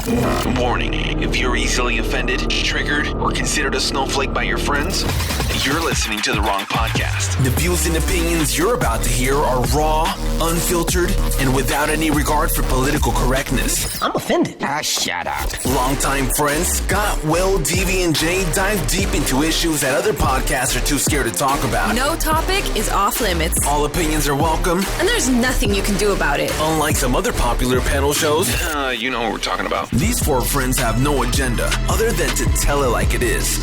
Warning, if you're easily offended, triggered, or considered a snowflake by your friends, you're listening to the wrong podcast. The views and opinions you're about to hear are raw, unfiltered, and without any regard for political correctness. I'm offended. Shut up. Longtime friends Scott, Will, DV, and Jay dive deep into issues that other podcasts are too scared to talk about. No topic is off limits. All opinions are welcome. And there's nothing you can do about it. Unlike some other popular panel shows, you know what we're talking about. These four friends have no agenda other than to tell it like it is.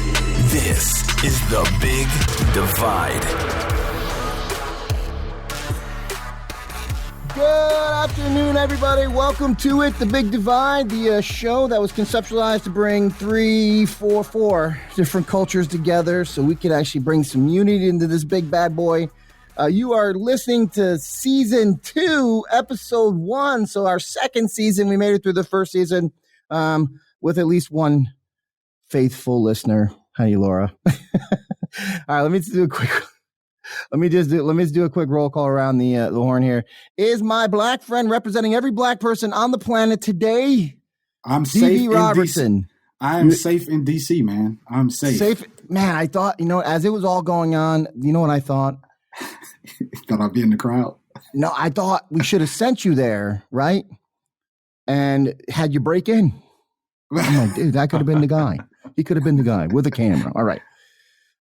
This is The Big Divide. Good afternoon, everybody. Welcome to it, The Big Divide, the show that was conceptualized to bring four different cultures together so we could actually bring some unity into this big bad boy. You are listening to Season 2, Episode 1. So our second season, we made it through the first season with at least one faithful listener. Hi, Laura. All right, let me just do a quick roll call around the horn here. Is my black friend representing every black person on the planet today? I'm safe in Robertson. DC. I am safe in DC, man. I'm safe. Safe, man. I thought, as it was all going on, you know what I thought? Thought I'd be in the crowd. No, I thought we should have sent you there, right? And had you break in. I'm like, dude, that could have been the guy. He could have been the guy with a camera. All right.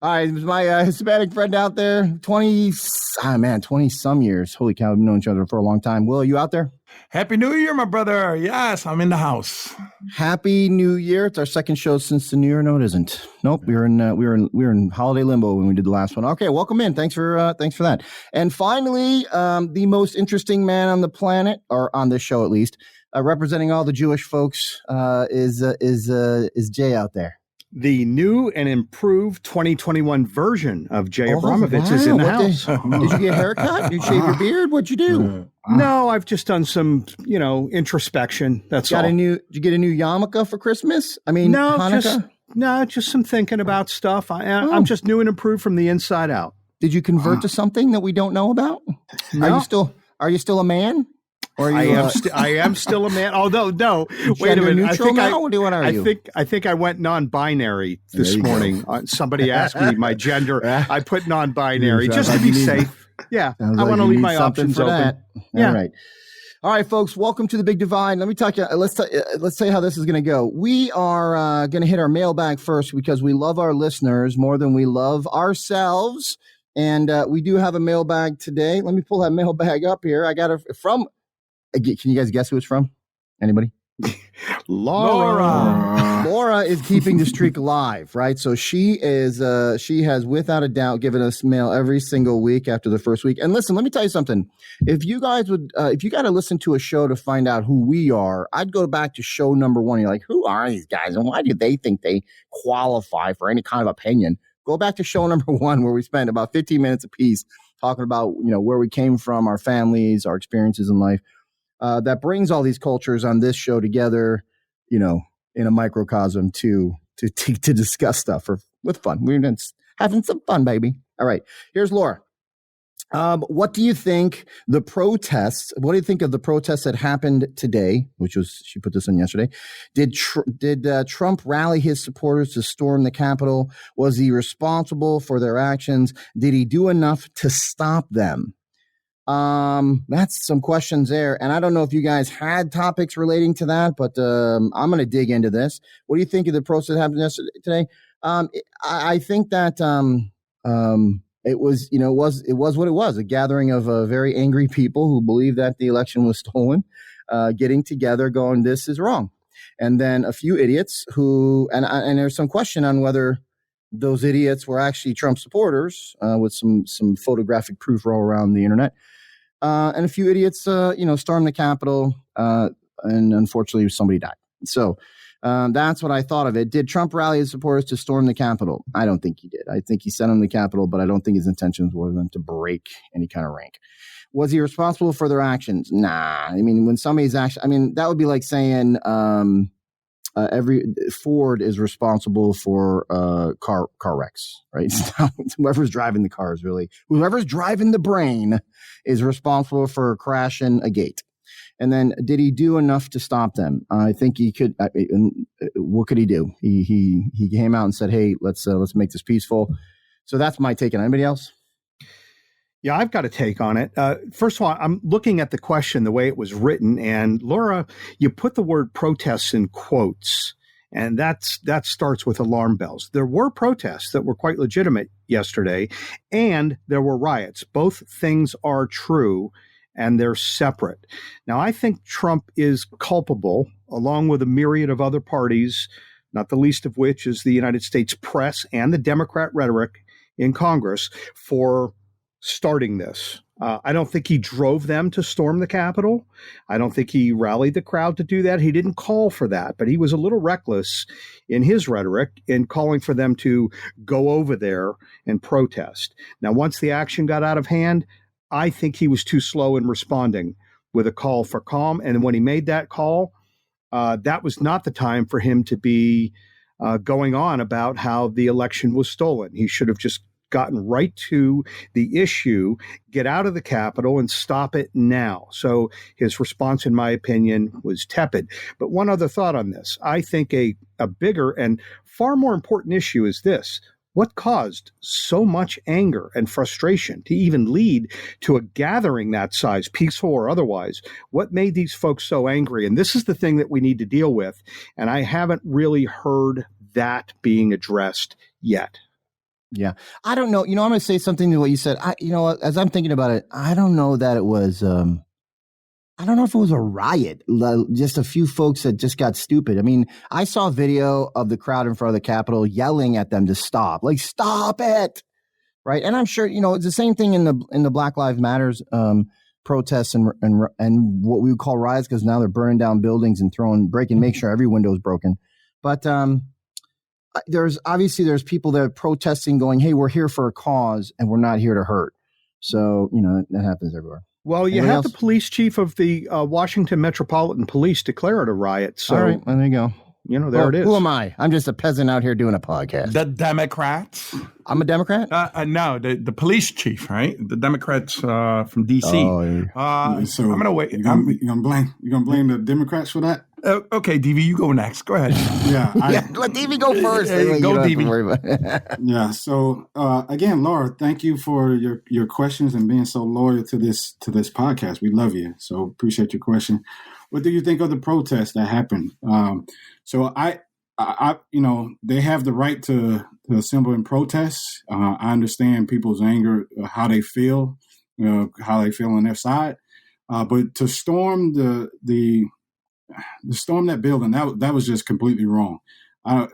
My Hispanic friend out there, 20 some years. Holy cow, we've known each other for a long time. Will, are you out there? Happy New Year, my brother. Yes, I'm in the house. Happy New Year. It's our second show since the New Year. No, it isn't. Nope. We were in holiday limbo when we did the last one. Okay, welcome in. Thanks for that. And finally, the most interesting man on the planet, or on this show at least, representing all the Jewish folks, is Jay out there. The new and improved 2021 version of Jay Abramovich is in the house. Did you get a haircut? Did you shave your beard? What'd you do? No, I've just done some, introspection. That's all. Did you get a new yarmulke for Christmas? I mean, no, Hanukkah? just some thinking about stuff. I'm just new and improved from the inside out. Did you convert to something that we don't know about? No. Are you still a man? Or I am still a man. Although, no, wait a minute. I think I went non-binary this morning. Somebody asked me my gender. I put non-binary just to be safe. Yeah, I want to leave my options open. Yeah. All right, folks. Welcome to the Big Divide. Let me talk. Let's tell you how this is going to go. We are going to hit our mailbag first because we love our listeners more than we love ourselves, and we do have a mailbag today. Let me pull that mailbag up here. I got it from. Can you guys guess who it's from? Anybody? Laura. Laura is keeping the streak alive, right? So she has without a doubt given us mail every single week after the first week. And listen, let me tell you something. If you got to listen to a show to find out who we are, I'd go back to show number 1. You're like, who are these guys? And why do they think they qualify for any kind of opinion? Go back to show number 1 where we spent about 15 minutes apiece talking about, where we came from, our families, our experiences in life. That brings all these cultures on this show together, in a microcosm to discuss stuff with fun. We're having some fun, baby. All right, here's Laura. What do you think of the protests that happened today? She put this in yesterday. Did Trump rally his supporters to storm the Capitol? Was he responsible for their actions? Did he do enough to stop them? That's some questions there. And I don't know if you guys had topics relating to that, but I'm going to dig into this. What do you think of the process that happened today? I think that it was what it was, a gathering of very angry people who believe that the election was stolen, getting together going, this is wrong. And then a few idiots who, and there's some question on whether those idiots were actually Trump supporters, with some photographic proof all around the internet. And a few idiots, stormed the Capitol, and unfortunately somebody died. So that's what I thought of it. Did Trump rally his supporters to storm the Capitol? I don't think he did. I think he sent them to the Capitol, but I don't think his intentions were them to break any kind of rank. Was he responsible for their actions? Nah. I mean, when somebody's that would be like saying every Ford is responsible for car wrecks, right? Whoever's driving the car is really, whoever's driving the brain is responsible for crashing a gate. And then, did he do enough to stop them? I think he could. What could he do? He came out and said, "Hey, let's make this peaceful." So that's my take on it. Anybody else? Yeah, I've got a take on it. First of all, I'm looking at the question the way it was written, and Laura, you put the word protests in quotes, and that starts with alarm bells. There were protests that were quite legitimate yesterday, and there were riots. Both things are true, and they're separate. Now, I think Trump is culpable, along with a myriad of other parties, not the least of which is the United States press and the Democrat rhetoric in Congress, for starting this. I don't think he drove them to storm the Capitol. I don't think he rallied the crowd to do that. He didn't call for that, but he was a little reckless in his rhetoric in calling for them to go over there and protest. Now, once the action got out of hand, I think he was too slow in responding with a call for calm. And when he made that call, that was not the time for him to be going on about how the election was stolen. He should have just gotten right to the issue, get out of the Capitol and stop it now. So his response, in my opinion, was tepid. But one other thought on this. I think a bigger and far more important issue is this. What caused so much anger and frustration to even lead to a gathering that size, peaceful or otherwise? What made these folks so angry? And this is the thing that we need to deal with. And I haven't really heard that being addressed yet. Yeah. I don't know. I'm going to say something to what you said. As I'm thinking about it, I don't know that it was, I don't know if it was a riot, just a few folks that just got stupid. I mean, I saw a video of the crowd in front of the Capitol yelling at them to stop, like, stop it. Right. And I'm sure, it's the same thing in the Black Lives Matters protests and what we would call riots, because now they're burning down buildings and make sure every window is broken. But, there's people that are protesting going, hey, we're here for a cause and we're not here to hurt. So, that happens everywhere. Well, you have the police chief of the Washington Metropolitan Police declare it a riot. So, all right, well, there you go. There it is. Who am I? I'm just a peasant out here doing a podcast. The Democrats. I'm a Democrat? No, the police chief, right? The Democrats from D.C. Oh, so I'm going to wait. You're gonna blame the Democrats for that? Okay, DV, you go next. Go ahead. Yeah. Let DV go first. Go, DV. Yeah. So, again, Laura, thank you for your questions and being so loyal to this podcast. We love you. So appreciate your question. What do you think of the protests that happened? So I they have the right to assemble and protest. I understand people's anger, how they feel on their side. But to storm storm that building, that was just completely wrong. For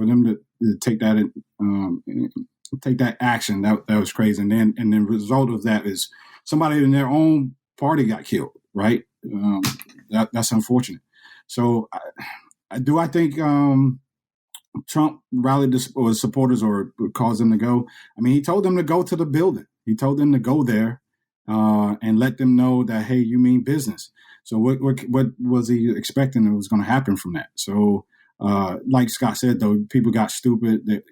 them to take that action, that was crazy. And then the result of that is somebody in their own party got killed. Right. That's unfortunate. So I think Trump rallied the supporters or caused them to go? I mean, he told them to go to the building. He told them to go there and let them know that, hey, you mean business. So what was he expecting that was going to happen from that? So like Scott said, though, people got stupid, that,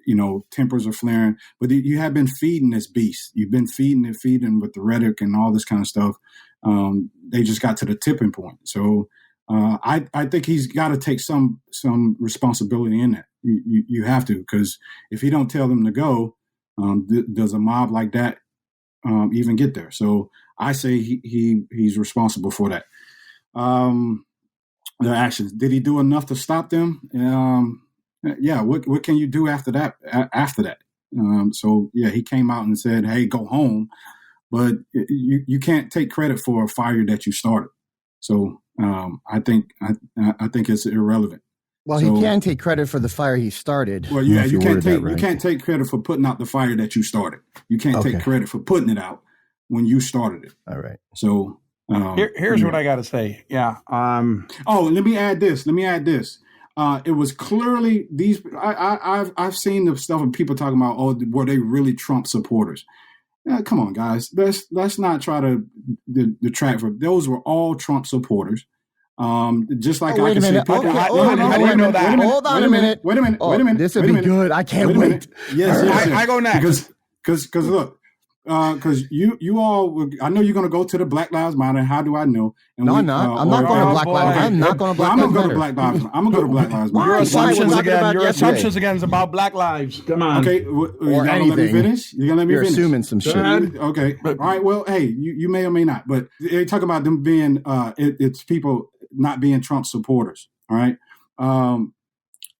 tempers are flaring. But you have been feeding this beast. You've been feeding with the rhetoric and all this kind of stuff. They just got to the tipping point. So I think he's got to take some responsibility in that. You have to, because if he don't tell them to go, does a mob like that even get there? So I say he's responsible for that. Their actions. Did he do enough to stop them? Yeah. What can you do after that? So yeah, he came out and said, "Hey, go home," but you can't take credit for a fire that you started. So I think it's irrelevant. Well, he can take credit for the fire he started. Well, yeah, you can't take credit for putting out the fire that you started. You can't take credit for putting it out when you started it. All right. So here's what I got to say. Yeah. Let me add this. It was clearly these. I've seen the stuff of people talking about, were they really Trump supporters? Come on, guys. Let's not try to detract from. Those were all Trump supporters. Just like I can say, hold on a minute. Wait a minute. This would be good. I can't wait. Yes. I go next because look, because you all, I know you're going to go to the Black Lives Matter. How do I know? And no, I'm not. I'm not going to Black Lives Matter. I'm not going to Black Lives Matter. I'm going to go to Black Lives Matter. I'm going to go to Black Lives Matter. Your assumptions again is about Black lives. Come on. Okay, you're going to let me finish? You're going to let me You're finish? assuming some shit. Okay. All right, well, hey, you may or may not. But they talk about them being, it's people not being Trump supporters. All right.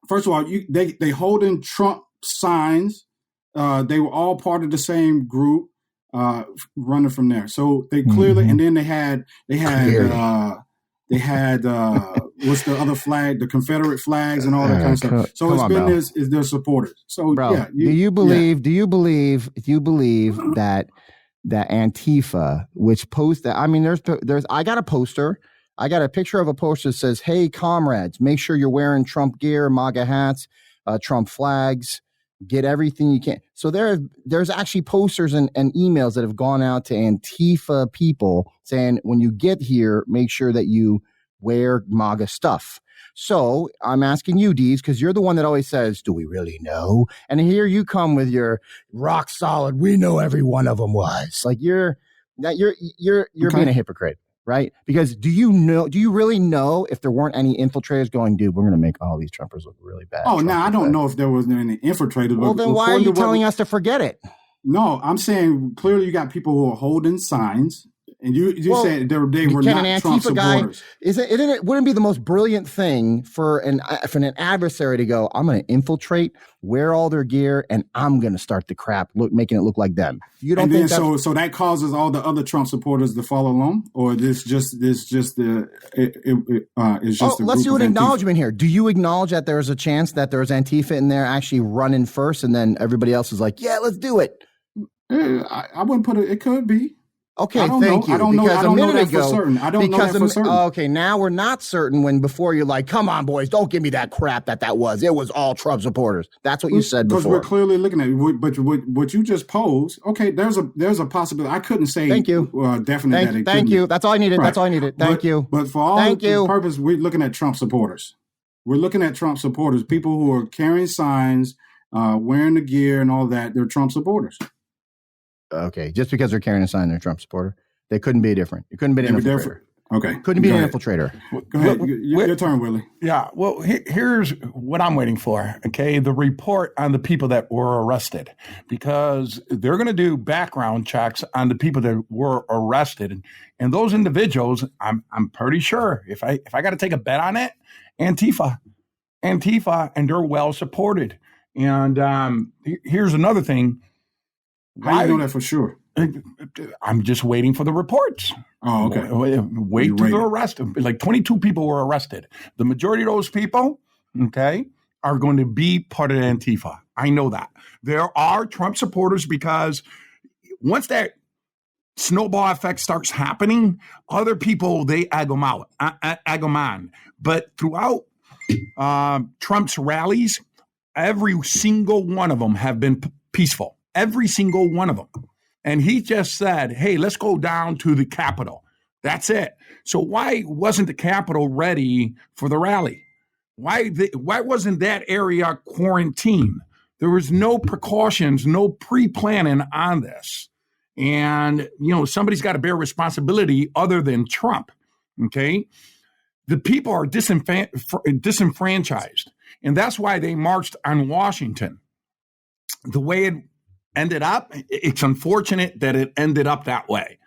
First of all, they holding Trump signs. They were all part of the same group running from there. So they clearly, and then they had what's the other flag? The Confederate flags and all that kind of stuff. So it's been is their supporters. So bro, yeah, do you believe that Antifa, which post that? I mean, there's I got a poster. I got a picture of a poster that says, "Hey, comrades, make sure you're wearing Trump gear, MAGA hats, Trump flags, get everything you can." So there's actually posters and emails that have gone out to Antifa people saying, when you get here, make sure that you wear MAGA stuff. So I'm asking you, Deez, because you're the one that always says, "Do we really know?" And here you come with your rock solid, "We know every one of them was." Like you're being a hypocrite. Right? Because do you really know if there weren't any infiltrators going, "Dude, we're going to make all these Trumpers look really bad"? Oh, now I don't know if there was any infiltrators. Well, then why are you telling us to forget it? No, I'm saying clearly you got people who are holding signs. And you said they were not Trump supporters. Wouldn't it be the most brilliant thing for an adversary to go, "I'm going to infiltrate, wear all their gear, and I'm going to start the crap, making it look like them"? You don't think so that causes all the other Trump supporters to follow along, or let's do an acknowledgement here. Do you acknowledge that there's a chance that there's Antifa in there actually running first, and then everybody else is like, "Yeah, let's do it"? I wouldn't put it. It could be. Okay, thank you. I don't know that for certain. I don't know that for certain. Okay, now we're not certain when before you're like, "Come on, boys, don't give me that crap that was. It was all Trump supporters." That's what you said before. Because we're clearly looking at it. But what you just posed, okay, there's a possibility. I couldn't say thank you. Definitely. Thank you. That's all I needed. Right. That's all I needed. Thank you. But for all purpose, we're looking at Trump supporters. We're looking at Trump supporters, people who are carrying signs, wearing the gear and all that. They're Trump supporters. Okay, just because they're carrying a sign, they're a Trump supporter. They couldn't be different. It couldn't be an infiltrator. Okay. Couldn't be an infiltrator. Go ahead. Your turn, Willie. Yeah. Well, here's what I'm waiting for. Okay. The report on the people that were arrested, because they're going to do background checks on the people that were arrested. And those individuals, I'm pretty sure if I got to take a bet on it, Antifa, and they're well supported. And here's another thing. How do you know that for sure? I'm just waiting for the reports. Oh, okay. Wait till they're arrested. Like 22 people were arrested. The majority of those people, okay, are going to be part of Antifa. I know that. There are Trump supporters because once that snowball effect starts happening, other people, they egg them on. But throughout Trump's rallies, every single one of them have been peaceful. Every single one of them. And he just said, "Hey, let's go down to the Capitol." That's it. So why wasn't the Capitol ready for the rally? Why wasn't that area quarantined? There was no precautions, no pre-planning on this. And, somebody's got to bear responsibility other than Trump, okay? The people are disenfranchised. And that's why they marched on Washington. The way it ended up, it's unfortunate that it ended up that way.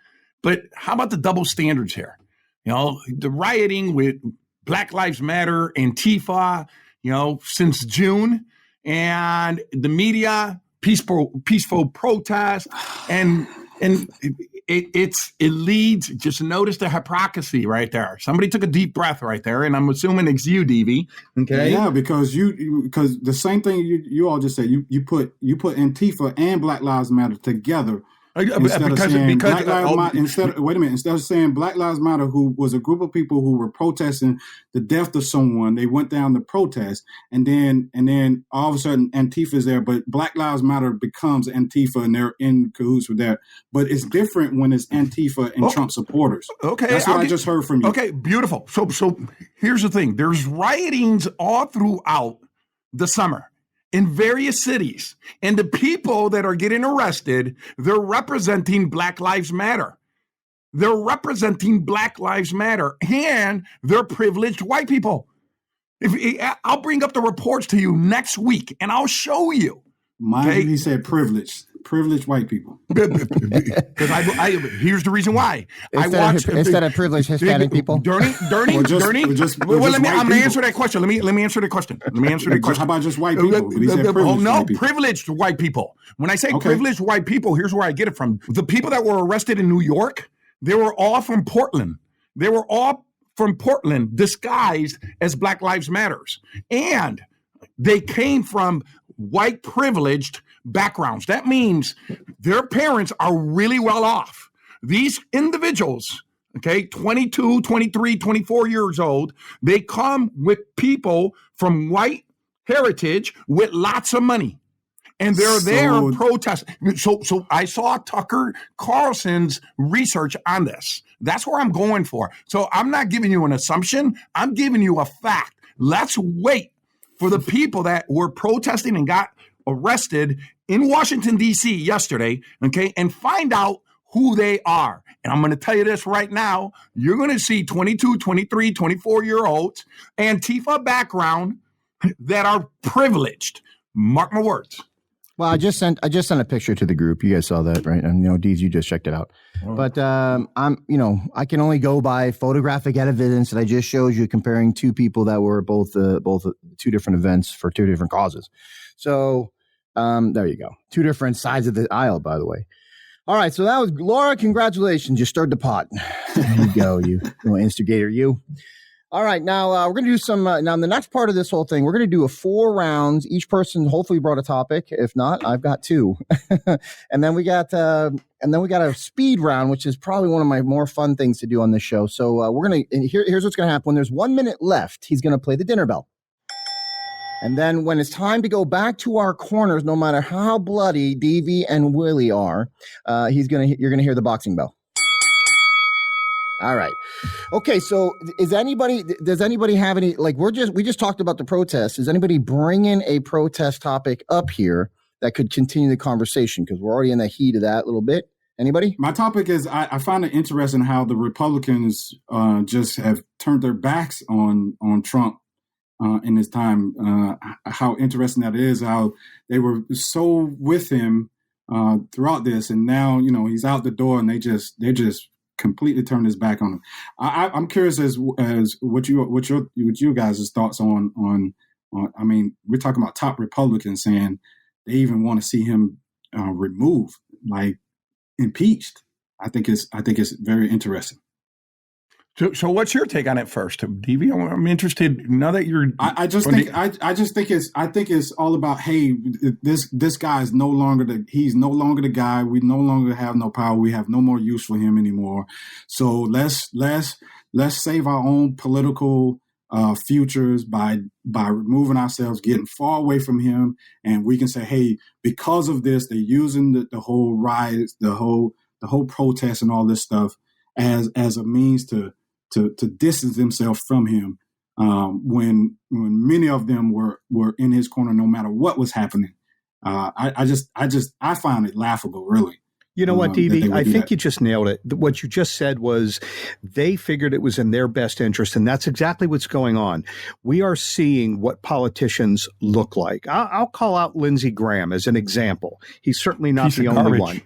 But how about the double standards here? The rioting with Black Lives Matter, Antifa, since June, and the media, peaceful protest, and it leads. Just notice the hypocrisy right there. Somebody took a deep breath right there, and I'm assuming it's you, DV. Okay, yeah, because the same thing you all just said. You put Antifa and Black Lives Matter together. Instead of saying Black Lives Matter, who was a group of people who were protesting the death of someone, they went down to protest, and then all of a sudden Antifa is there, but Black Lives Matter becomes Antifa, and they're in cahoots with that. But it's different when it's Antifa and Trump supporters. Okay, that's what I just heard from you. Okay, beautiful. So here's the thing: there's riotings all throughout the summer. in various cities. And the people that are getting arrested, they're representing Black Lives Matter. They're representing Black Lives Matter, and they're privileged white people. I'll bring up the reports to you next week, and I'll show you. Mind you, he said privileged white people. Because here's the reason why. Instead of privileged Hispanic people. I'm gonna answer that question. Let me answer the question. How about just white people? But he said privileged privileged white people. When I say privileged white people, here's where I get it from. The people that were arrested in New York, they were all from Portland. They were all from Portland disguised as Black Lives Matters. And they came from white privileged backgrounds. That means their parents are really well off. These individuals, 22, 23, 24 years old, they come with people from white heritage with lots of money. And they're there protesting. So I saw Tucker Carlson's research on this. That's where I'm going for. So I'm not giving you an assumption. I'm giving you a fact. Let's wait for the people that were protesting and got arrested in Washington, D.C. yesterday, and find out who they are. And I'm going to tell you this right now. You're going to see 22, 23, 24-year-olds, Antifa background that are privileged. Mark my words. Well, I just sent a picture to the group. You guys saw that, right? And Deez, you just checked it out. Oh. But I can only go by photographic evidence that I just showed you, comparing two people that were both two different events for two different causes. So there you go. Two different sides of the aisle, by the way. All right, so that was Laura. Congratulations, you stirred the pot. There you go, you instigator, you. All right, now we're going to do some. Now, in the next part of this whole thing, we're going to do 4 rounds. Each person hopefully brought a topic. If not, I've got 2. and then we got a speed round, which is probably one of my more fun things to do on this show. So we're going to. Here's what's going to happen. When there's 1 minute left, he's going to play the dinner bell. And then when it's time to go back to our corners, no matter how bloody Davey and Willie are, you're going to hear the boxing bell. All right. Okay. So does anybody have any, we just talked about the protests. Is anybody bringing a protest topic up here that could continue the conversation? Because we're already in the heat of that a little bit. Anybody? My topic is, I find it interesting how the Republicans just have turned their backs on Trump in this time. How interesting that is, how they were so with him throughout this. And now, he's out the door and they just completely turned his back on him. I'm curious as what you guys' thoughts on. I mean, we're talking about top Republicans saying they even want to see him removed, like impeached. I think it's very interesting. So what's your take on it first, Davey? I'm interested now that you're. I think it's all about, hey, this guy is no longer he's no longer the guy. We no longer have no power. We have no more use for him anymore. So let's save our own political futures by removing ourselves, getting far away from him, and we can say, hey, because of this, they're using the whole riots, the whole protest, and all this stuff as a means to distance themselves from him, when many of them were in his corner no matter what was happening. I find it laughable, really. You know what, Davey? I think you just nailed it. What you just said was they figured it was in their best interest, and that's exactly what's going on. We are seeing what politicians look like. I'll call out Lindsey Graham as an example. He's certainly not the only one.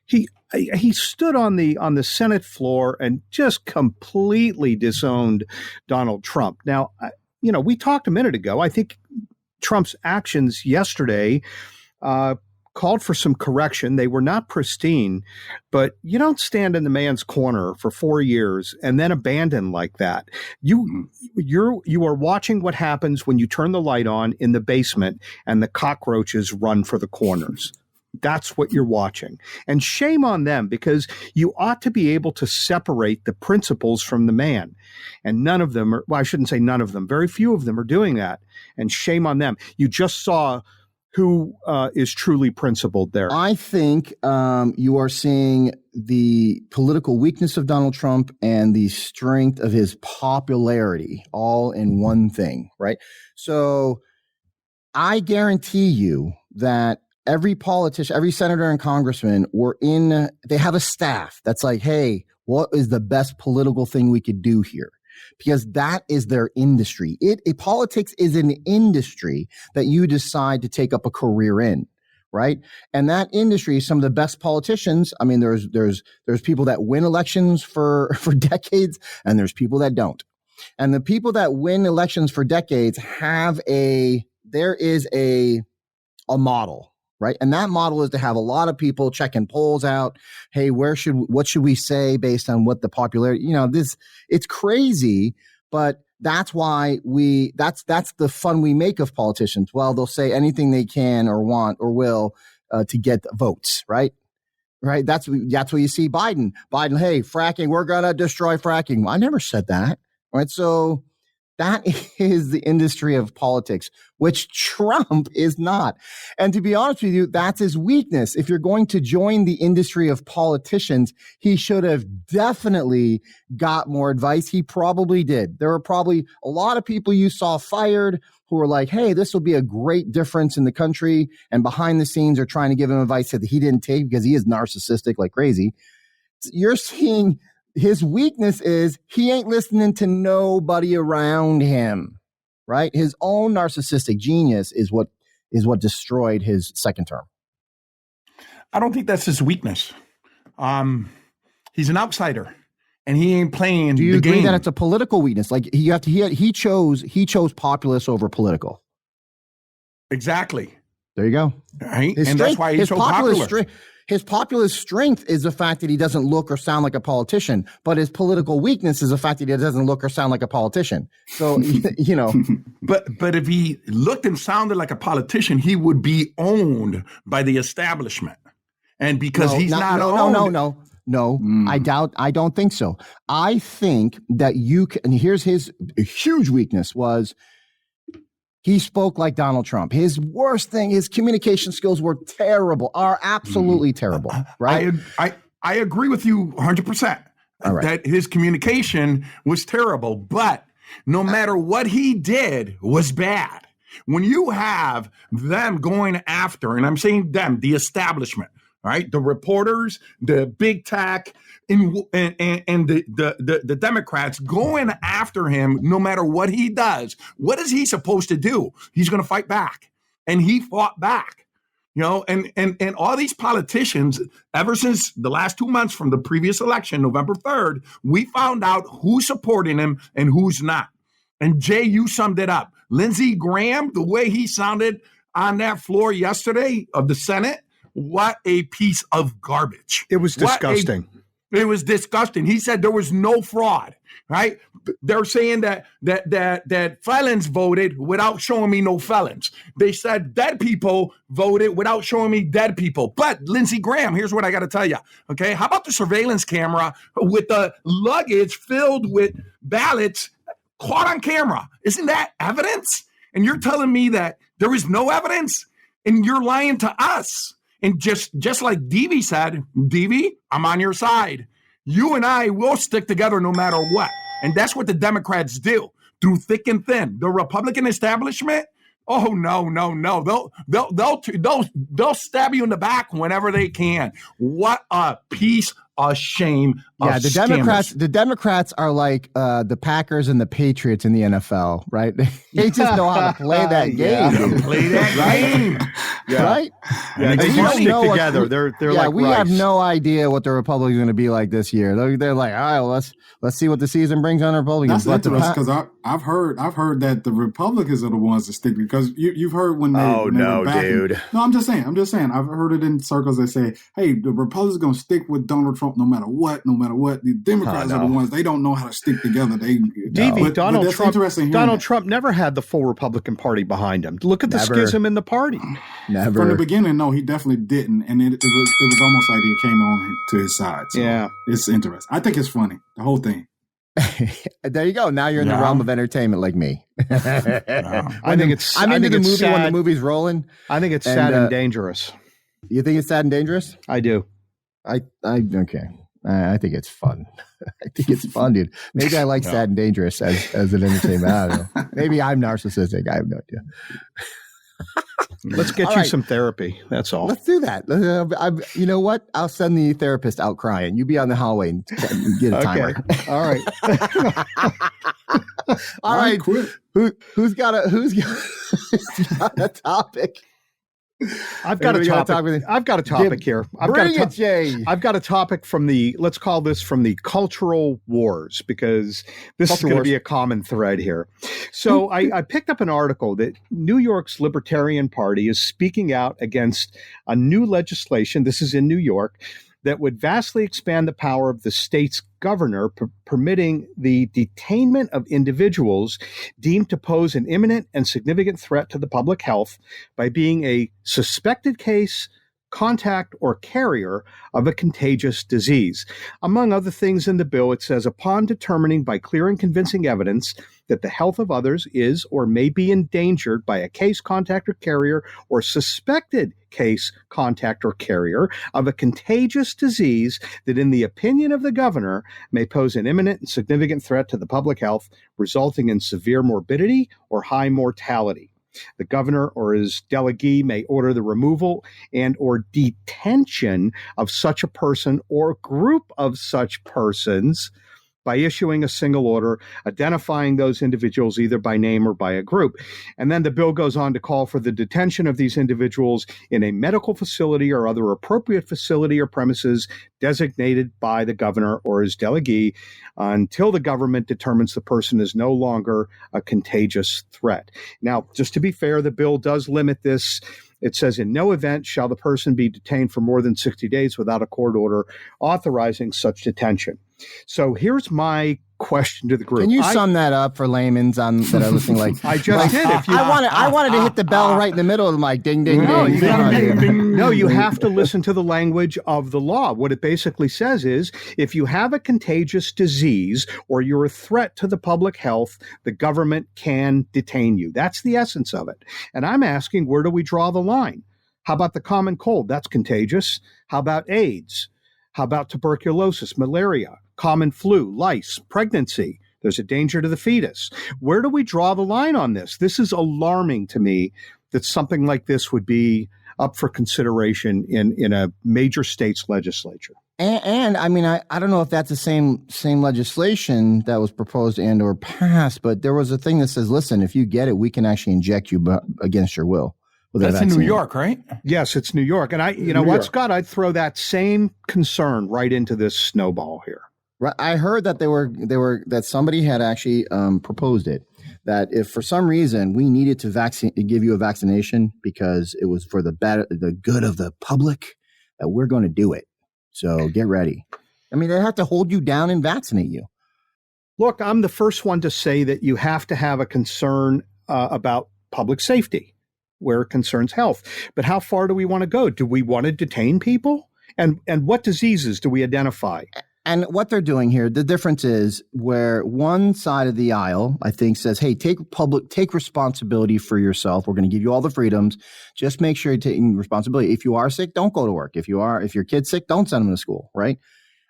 He stood on the Senate floor and just completely disowned Donald Trump. Now, we talked a minute ago. I think Trump's actions yesterday called for some correction. They were not pristine, but you don't stand in the man's corner for 4 years and then abandon like that. You are watching what happens when you turn the light on in the basement and the cockroaches run for the corners. That's what you're watching. And shame on them, because you ought to be able to separate the principles from the man. And none of them I shouldn't say none of them. Very few of them are doing that. And shame on them. You just saw who is truly principled there. I think you are seeing the political weakness of Donald Trump and the strength of his popularity all in one thing, right? So I guarantee you that every politician, every senator and congressman they have a staff that's like, hey, what is the best political thing we could do here? Because that is their industry. Politics is an industry that you decide to take up a career in, right? And that industry, some of the best politicians, I mean, there's people that win elections for decades, and there's people that don't. And the people that win elections for decades there is a model, right? And that model is to have a lot of people checking polls out. Hey, what should we say based on what the popularity, it's crazy, but that's why that's the fun we make of politicians. Well, they'll say anything they can or want or will to get votes, right? Right. That's what you see Biden, hey, fracking, we're going to destroy fracking. Well, I never said that. Right. So that is the industry of politics, which Trump is not. And to be honest with you, that's his weakness. If you're going to join the industry of politicians, he should have definitely got more advice. He probably did. There were probably a lot of people you saw fired who were like, hey, this will be a great difference in the country. And behind the scenes are trying to give him advice that he didn't take because he is narcissistic like crazy. You're seeing his weakness is he ain't listening to nobody around him, right? His own narcissistic genius is what destroyed his second term. I don't think that's his weakness. He's an outsider, and he ain't playing the game. Do you agree that it's a political weakness? Like he chose populist over political. Exactly. There you go. Right? And that's why he's so popular. His populist strength is the fact that he doesn't look or sound like a politician, but his political weakness is the fact that he doesn't look or sound like a politician. So, But if he looked and sounded like a politician, he would be owned by the establishment. And because he's not owned. No, I don't think so. I think that and here's his huge weakness was he spoke like Donald Trump. His worst thing, his communication skills were absolutely terrible, right? I agree with you 100%. Right. That his communication was terrible, but no matter what he did was bad. When you have them going after, and I'm saying them, the establishment, right? The reporters, the big tech, and the Democrats going after him no matter what he does. What is he supposed to do? He's going to fight back. And he fought back. And all these politicians, ever since the last 2 months from the previous election, November 3rd, we found out who's supporting him and who's not. And Jay, you summed it up. Lindsey Graham, the way he sounded on that floor yesterday of the Senate, what a piece of garbage. It was disgusting. It was disgusting. He said there was no fraud, right? They're saying that felons voted without showing me no felons. They said dead people voted without showing me dead people. But Lindsey Graham, here's what I got to tell you, okay? How about the surveillance camera with the luggage filled with ballots caught on camera? Isn't that evidence? And you're telling me that there is no evidence? And you're lying to us. And just like Devi said, Devi, I'm on your side. You and I will stick together no matter what. And that's what the Democrats do through thick and thin. The Republican establishment, oh, no. They'll stab you in the back whenever they can. What a piece of shame. Yeah, the Democrats are like the Packers and the Patriots in the NFL, right? They just know how to play that game. Yeah. Play that game. Yeah. Right? Yeah, they do stick together. They're like we have no idea what the Republicans are going to be like this year. They're like, all right, well, let's see what the season brings on the Republicans. That's interesting because I've heard that the Republicans are the ones that stick because you've heard when they. Oh no, dude. No, I'm just saying. I've heard it in circles that say, hey, the Republicans are going to stick with Donald Trump no matter what. The Democrats are the ones, they don't know how to stick together. Donald Trump never had the full Republican Party behind him. Look at the schism in the party. Never. From the beginning, no, he definitely didn't. And it was almost like he came on to his side. So yeah. It's interesting. I think it's funny, the whole thing. There you go. Now you're in the realm of entertainment like me. I think it's I'm into the movie sad. When the movie's rolling. I think it's sad and dangerous. You think it's sad and dangerous? I do. Okay. I think it's fun. I think it's fun, dude. Maybe I like sad and dangerous as an entertainment. I don't know. Maybe I'm narcissistic. I have no idea. Let's get you some therapy. That's all. Let's do that. You know what? I'll send the therapist out crying. You be on the hallway and get a timer. All right. All right. Who's got a topic? I've got a topic here. Bring it, Jay. I've got a topic from let's call this from the cultural wars, because this is going to be a common thread here. So I picked up an article that New York's Libertarian Party is speaking out against a new legislation. This is in New York, that would vastly expand the power of the state's governor, permitting the detainment of individuals deemed to pose an imminent and significant threat to the public health by being a suspected case, contact, or carrier of a contagious disease. Among other things in the bill, it says, upon determining by clear and convincing evidence that the health of others is or may be endangered by a case, contact, or carrier, or suspected case, contact, or carrier of a contagious disease that, in the opinion of the governor, may pose an imminent and significant threat to the public health, resulting in severe morbidity or high mortality. The governor or his delegee may order the removal and or detention of such a person or group of such persons by issuing a single order, identifying those individuals either by name or by a group. And then the bill goes on to call for the detention of these individuals in a medical facility or other appropriate facility or premises designated by the governor or his delegee until the government determines the person is no longer a contagious threat. Now, just to be fair, the bill does limit this. It says, in no event shall the person be detained for more than 60 days without a court order authorizing such detention. So here's my question to the group. Can you sum that up for layman's that are listening? Like I just did. I wanted to hit the bell right in the middle of my ding, ding, no, ding. Ding, ding. No, you have to listen to the language of the law. What it basically says is, if you have a contagious disease or you're a threat to the public health, the government can detain you. That's the essence of it. And I'm asking, where do we draw the line? How about the common cold? That's contagious. How about AIDS? How about tuberculosis, malaria, common flu, lice, pregnancy? There's a danger to the fetus. Where do we draw the line on this? This is alarming to me that something like this would be up for consideration in a major state's legislature. And I mean, I don't know if that's the same legislation that was proposed and or passed, but there was a thing that says, listen, if you get it, we can actually inject you against your will. That's in New York, right? Yes, it's New York. And you know what, Scott? I'd throw that same concern right into this snowball here. Right. I heard that that somebody had actually proposed it, that if for some reason we needed to give you a vaccination because it was for the good of the public, that we're going to do it. So get ready. I mean, they have to hold you down and vaccinate you. Look, I'm the first one to say that you have to have a concern about public safety where it concerns health. But how far do we want to go? Do we want to detain people? And what diseases do we identify? And what they're doing here, the difference is where one side of the aisle, I think, says, hey, take responsibility for yourself. We're going to give you all the freedoms. Just make sure you're taking responsibility. If you are sick, don't go to work. If your kid's sick, don't send them to school, right?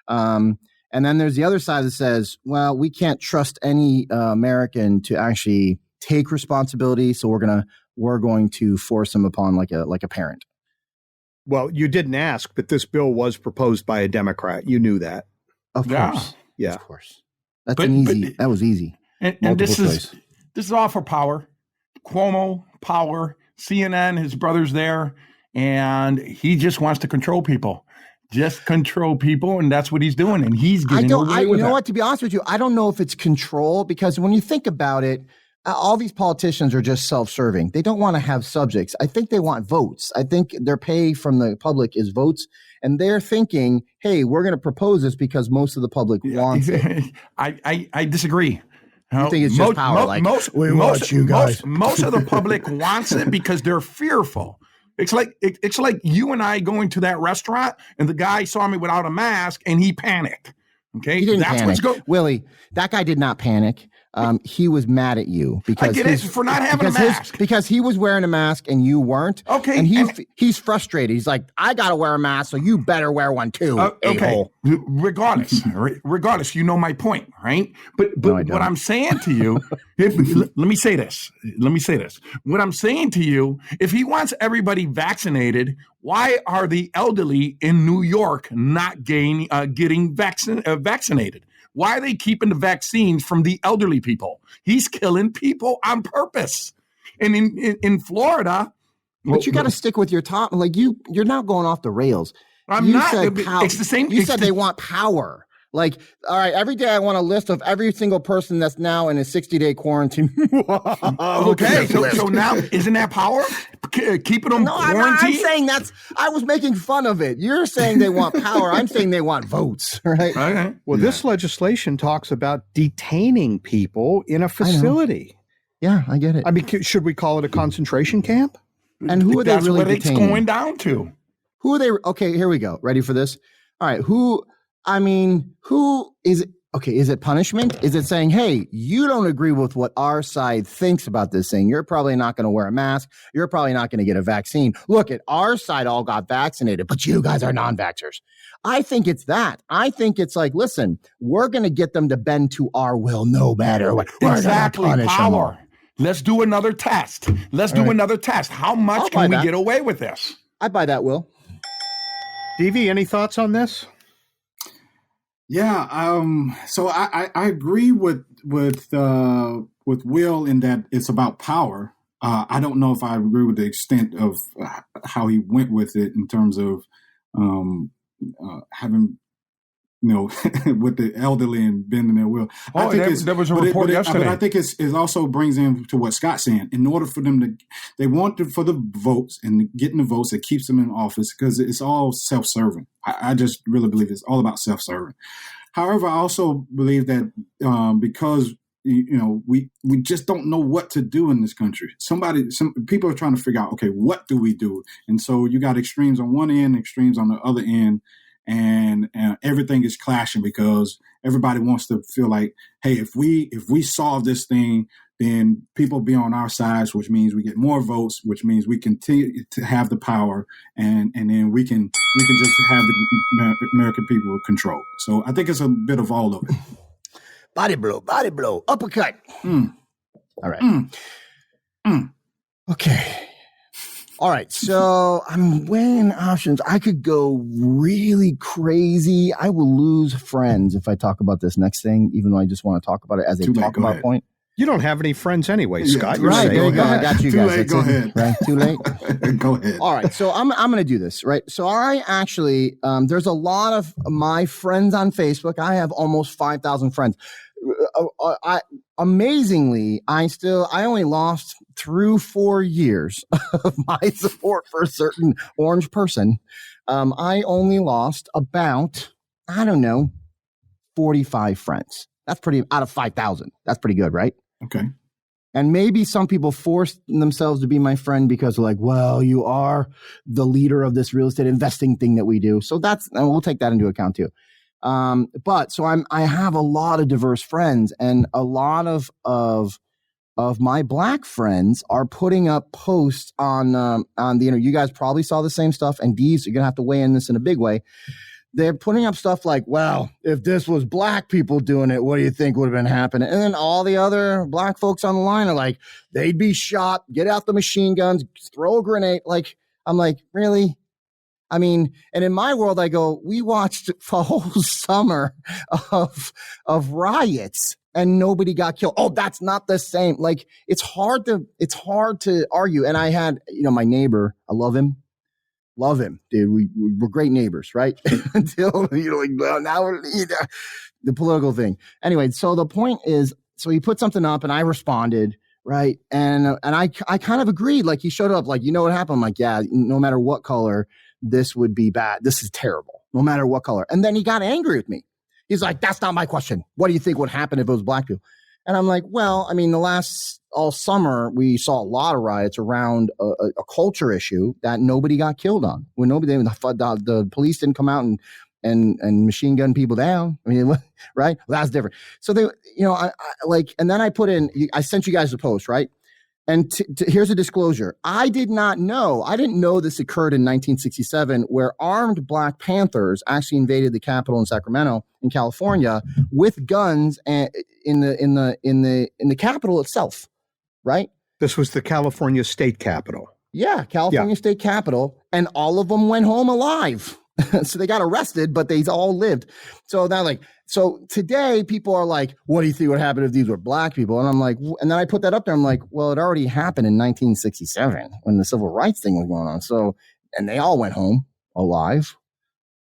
And then there's the other side that says, well, we can't trust any American to actually take responsibility, so we're going to force them upon like a parent. Well, you didn't ask, but this bill was proposed by a Democrat. You knew that. Of course. Yeah. Of course. That was easy. And this is all for power. Cuomo, power, CNN, his brother's there, and he just wants to control people. Just control people, and that's what he's doing, and he's getting away with it. You know what, to be honest with you, I don't know if it's control, because when you think about it, all these politicians are just self-serving. They don't want to have subjects. I think they want votes. I think their pay from the public is votes. And they're thinking, hey, we're going to propose this because most of the public wants it. I disagree. You think it's just power? Most of the public wants it because they're fearful. It's like you and I going to that restaurant and the guy saw me without a mask and he panicked. Okay, he didn't panic. Willie, that guy did not panic. he was mad at you because I get it for not having a mask. Because he was wearing a mask and you weren't. Okay. And he's frustrated. He's like, I got to wear a mask, so you better wear one too. Okay. Regardless, you know my point, right? But no, what I'm saying to you, let me say this. What I'm saying to you, if he wants everybody vaccinated, why are the elderly in New York not getting vaccinated? Why are they keeping the vaccines from the elderly people? He's killing people on purpose. And in Florida, but you got to stick with your top. Like you're not going off the rails. I'm not. It's the same. You said they want power. Like, all right, every day I want a list of every single person that's now in a 60-day quarantine. Okay, so now isn't that power? Keeping them quarantined? I'm saying I was making fun of it. You're saying they want power. I'm saying they want votes, right? Okay. Well, this legislation talks about detaining people in a facility. Yeah, I get it. I mean, should we call it a concentration camp? And who are they really detaining? That's what it's going down to. Who are they? Okay, here we go. Ready for this? All right, who is it? Okay, is it punishment? Is it saying, hey, you don't agree with what our side thinks about this thing? You're probably not going to wear a mask. You're probably not going to get a vaccine. Look, at our side all got vaccinated, but you guys are non-vaxxers. I think it's that. I think it's like, listen, we're going to get them to bend to our will no matter what. Exactly, power. Let's do another test. Another test. How much can we get away with this? I buy that, Will. DV, any thoughts on this? Yeah, so I agree with Will in that it's about power. I don't know if I agree with the extent of how he went with it in terms of having, with the elderly and bending their will. Oh, there was a report yesterday. But I think it also brings in to what Scott's saying. In order for them they want for the votes and getting the votes that keeps them in office because it's all self-serving. I just really believe it's all about self-serving. However, I also believe that because we just don't know what to do in this country. Some people are trying to figure out, okay, what do we do? And so you got extremes on one end, extremes on the other end. And everything is clashing because everybody wants to feel like, hey, if we solve this thing, then people be on our sides, which means we get more votes, which means we continue to have the power, and then we can just have the American people control. So I think it's a bit of all of it. Body blow, uppercut. All right. Okay. All right, so I'm weighing options. I could go really crazy. I will lose friends if I talk about this next thing, even though I just want to talk about it as a talk about point. You don't have any friends anyway, Scott. You're right, there you go. I got you guys. Late, go ahead. Right? Too late? Go ahead. All right, so I'm going to do this, right? So I actually, there's a lot of my friends on Facebook. I have almost 5,000 friends. Amazingly, I only lost through 4 years of my support for a certain orange person. I only lost about, 45 friends. That's pretty, out of 5,000. That's pretty good, right? Okay. And maybe some people forced themselves to be my friend because they're like, well, you are the leader of this real estate investing thing that we do. So and we'll take that into account too. But so I have a lot of diverse friends, and a lot of my Black friends are putting up posts on the internet. You guys probably saw the same stuff, and Deeves, you're gonna have to weigh in this in a big way. They're putting up stuff like, well, if this was Black people doing it, what do you think would have been happening? And then all the other Black folks on the line are like, they'd be shot, get out the machine guns, throw a grenade. Like, I'm like, really? I mean, and in my world, I go, we watched a whole summer of riots and nobody got killed. Oh, that's not the same. Like, it's hard to argue. And I had, my neighbor, I love him, dude. We're great neighbors, right? Until, now we're, the political thing. Anyway, so the point is, so he put something up and I responded, right? And I kind of agreed. Like, he showed up, like, you know what happened? I'm like, yeah, no matter what color, this would be bad. This is terrible, no matter what color. And then he got angry with me. He's like, that's not my question. What do you think would happen if it was Black people? And I'm like, well, I mean, all summer, we saw a lot of riots around a culture issue that nobody got killed on. When the police didn't come out machine gun people down. I mean, right? Well, that's different. So they, I and then I put in, I sent you guys the post, right? And here's a disclosure. I didn't know this occurred in 1967, where armed Black Panthers actually invaded the Capitol in Sacramento, in California, with guns and in the Capitol itself, right? This was the California State Capitol. Yeah, California State Capitol, and all of them went home alive. So they got arrested, but they all lived. So now, so today people are like, what do you think would happen if these were Black people? And I'm like, and then I put that up there. I'm like, well, it already happened in 1967 when the civil rights thing was going on. So, and they all went home alive.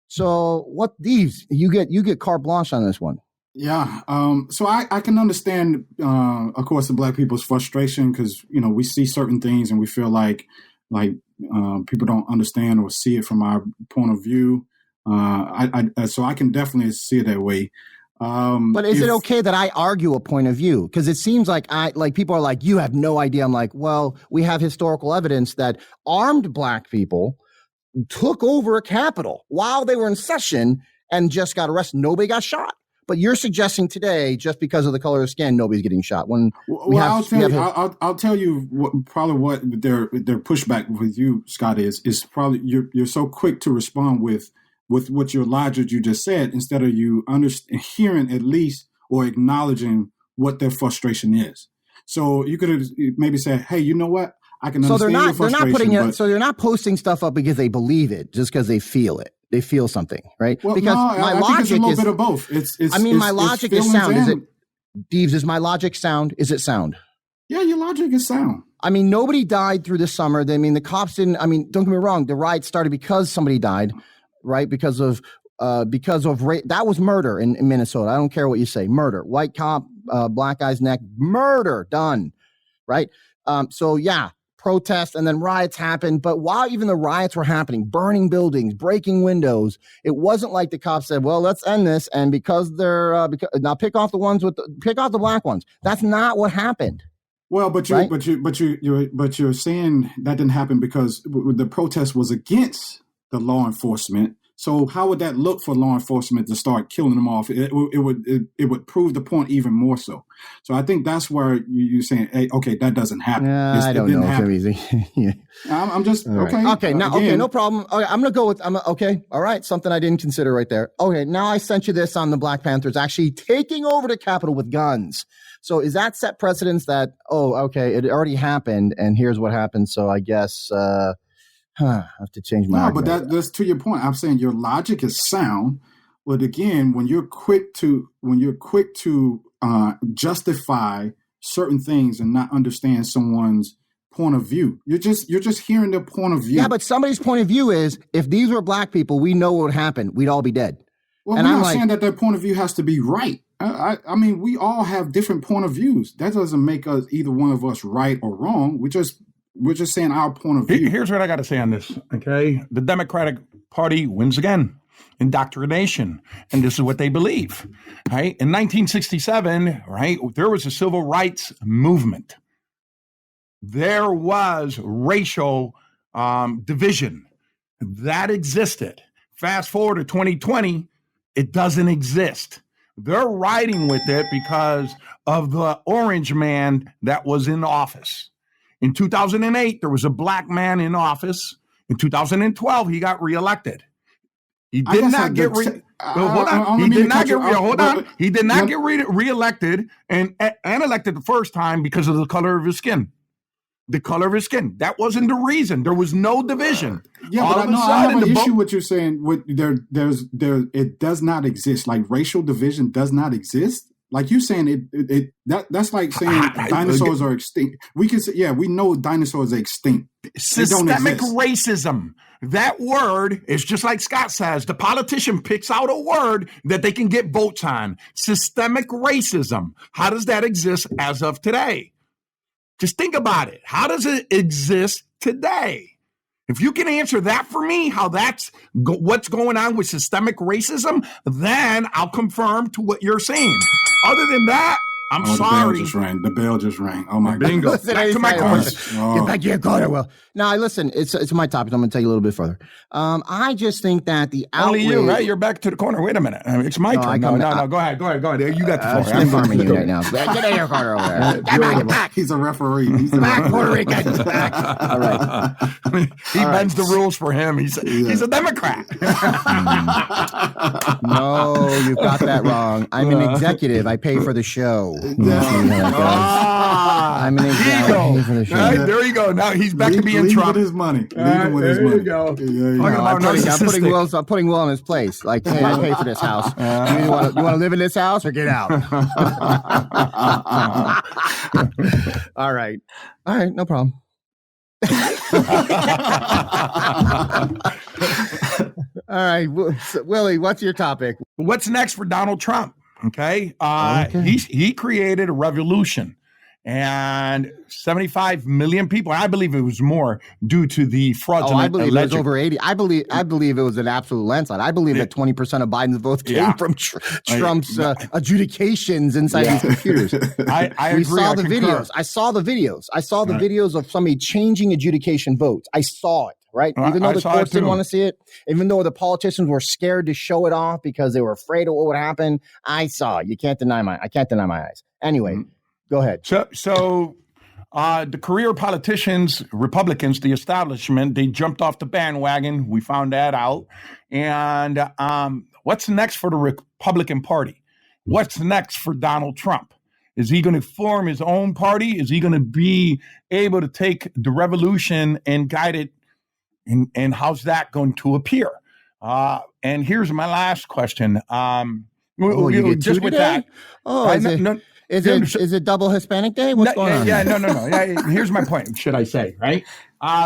So you get carte blanche on this one. Yeah. So I can understand, of course, the Black people's frustration, because, we see certain things and we feel like people don't understand or see it from our point of view. So I can definitely see it that way. But is it okay that I argue a point of view? Because it seems like people are like, you have no idea. I'm like, well, we have historical evidence that armed Black people took over a Capitol while they were in session and just got arrested. Nobody got shot. But you're suggesting today, just because of the color of skin, nobody's getting shot. I'll tell you what their pushback with you, Scott, is probably you're so quick to respond with what your logic you just said, instead of you hearing at least or acknowledging what their frustration is. So you could have maybe said, hey, you know what? I can understand your frustration. So they're not posting stuff up because they believe it, just because they feel it. They feel something, right? Well, because I think it's a little bit of both. My logic is sound. Is it, Deeves, is my logic sound? Is it sound? Yeah, your logic is sound. I mean, nobody died through the summer. The cops didn't. I mean, don't get me wrong. The riot started because somebody died, right? Because of rape. That was murder in Minnesota. I don't care what you say. Murder. White cop, black guy's neck. Murder. Done. Right. So yeah. Protests and then riots happened. But while even the riots were happening, burning buildings, breaking windows, it wasn't like the cops said, well, let's end this. And because they're now pick off the Black ones. That's not what happened. Well, but you're saying that didn't happen because the protest was against the law enforcement. So how would that look for law enforcement to start killing them off? It would prove the point even more so. So I think that's where you're saying, hey, okay, that doesn't happen. I don't know if easy. Yeah. I'm just okay. Okay, now again, okay, no problem. Okay, I'm gonna go with okay. All right, something I didn't consider right there. Okay, now I sent you this on the Black Panthers actually taking over the Capitol with guns. So is that set precedence that it already happened and here's what happened? So I guess. I have to change my. No, but that's to your point. I'm saying your logic is sound, but again, when you're quick to justify certain things and not understand someone's point of view, you're just hearing their point of view. Yeah, but somebody's point of view is if these were Black people, we know what would happen. We'd all be dead. Well, and I'm not saying that their point of view has to be right. I mean, we all have different point of views. That doesn't make us either one of us right or wrong. We're just saying our point of view. Here's what I got to say on this, okay? The Democratic Party wins again. Indoctrination. And this is what they believe, right? In 1967, right, there was a civil rights movement. There was racial division. That existed. Fast forward to 2020, it doesn't exist. They're riding with it because of the orange man that was in office. In 2008, there was a Black man in office. In 2012, he got reelected. He did not get reelected and elected the first time because of the color of his skin. The color of his skin. That wasn't the reason. There was no division. Yeah, but I have an issue with you saying it does not exist. Like racial division does not exist. Like you saying that's like saying dinosaurs are extinct. We can say, yeah, we know dinosaurs are extinct. Systemic racism. That word is just like Scott says. The politician picks out a word that they can get votes on. Systemic racism. How does that exist as of today? Just think about it. How does it exist today? If you can answer that for me, how that's what's going on with systemic racism, then I'll confirm to what you're saying. Other than that, I'm sorry. The bell just rang. Oh my Bingo. God. Back to my corner. Get back to your corner, Will. Now, listen, it's my topic. I'm going to take you a little bit further. I just think that the outrage... Only you, right? You're back to the corner. Wait a minute. It's my turn. No, go ahead. You got the floor. I'm farming you right now. Get in your corner over there. Get back. He's a referee. Back, Puerto Rican. Back. All right. He bends the rules for him. He's a Democrat. No, you've got that wrong. I'm an executive. I pay for the show. I'm an executive for the show. Right, there you go. Now he's back to being Trump. With his money. You go. I'm putting Will in his place. Like, hey, I pay for this house. You want to live in this house or get out? All right, no problem. All right, Willie, what's your topic? What's next for Donald Trump? Okay. He created a revolution, and 75 million people. I believe it was more due to the fraudulent. I believe it was over 80. I believe it was an absolute landslide. I believe that 20% of Biden's votes came from Trump's adjudications inside these computers. I agree. Saw the videos. I saw the videos of somebody changing adjudication votes. I saw it. Right. Even though the courts didn't want to see it, even though the politicians were scared to show it off because they were afraid of what would happen, I saw it. I can't deny my eyes. Anyway, go ahead. So the career politicians, Republicans, the establishment, they jumped off the bandwagon. We found that out. And what's next for the Republican Party? What's next for Donald Trump? Is he going to form his own party? Is he going to be able to take the revolution and guide it? And how's that going to appear? And here's my last question. Just with that. Is it double Hispanic Day? What's going on? No. Here's my point, should I say, right?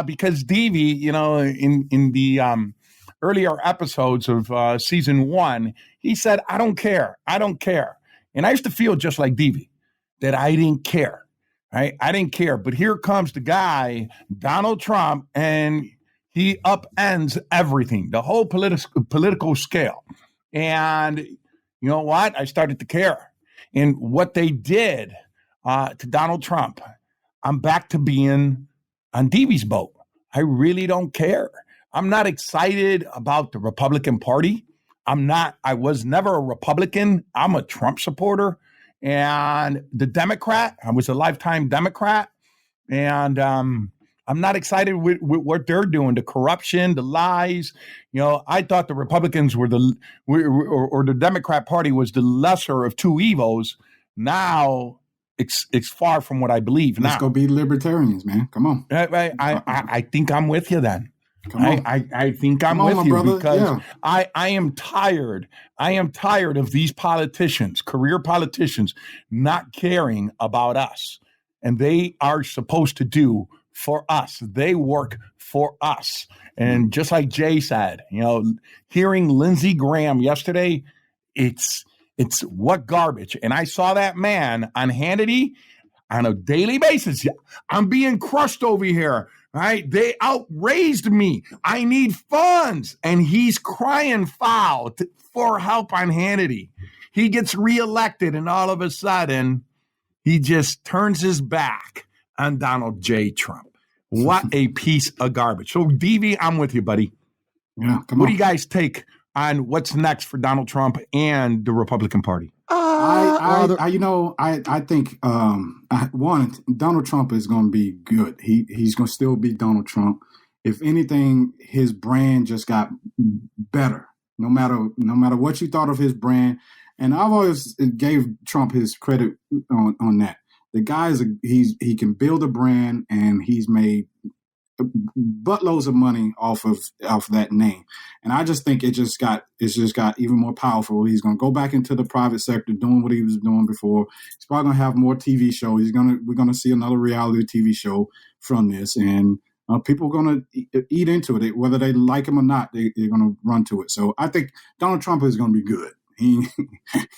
Because Devi, in the earlier episodes of season 1, he said, I don't care. And I used to feel just like Devi, that I didn't care, right? I didn't care. But here comes the guy, Donald Trump, and he upends everything, the whole political scale. And you know what? I started to care. And what they did to Donald Trump, I'm back to being on Devi's boat. I really don't care. I'm not excited about the Republican Party. I was never a Republican. I'm a Trump supporter. And the Democrat, I was a lifetime Democrat. And I'm not excited with what they're doing, the corruption, the lies. I thought the Republicans were or the Democrat Party was the lesser of two evils. Now it's far from what I believe. Now let's go be libertarians, man. Come on. I think I'm with you then. I think I'm with you, brother. Because I am tired. I am tired of these politicians, career politicians, not caring about us, and they are supposed to do for us. They work for us. And just like Jay said, hearing Lindsey Graham yesterday, it's what garbage. And I saw that man on Hannity on a daily basis. I'm being crushed over here, right? They outraised me. I need funds. And he's crying foul for help on Hannity. He gets reelected, and all of a sudden, he just turns his back on Donald J. Trump. What a piece of garbage. So, Devi, I'm with you, buddy. Yeah, what do you guys take on what's next for Donald Trump and the Republican Party? I think Donald Trump is going to be good. He's going to still be Donald Trump. If anything, his brand just got better. No matter what you thought of his brand, and I've always gave Trump his credit on that. The guy he can build a brand, and he's made buttloads of money off of that name. And I just think it's just got even more powerful. He's going to go back into the private sector, doing what he was doing before. He's probably going to have more TV shows. We're going to see another reality TV show from this, and people are going to eat into it, whether they like him or not. They're going to run to it. So I think Donald Trump is going to be good. He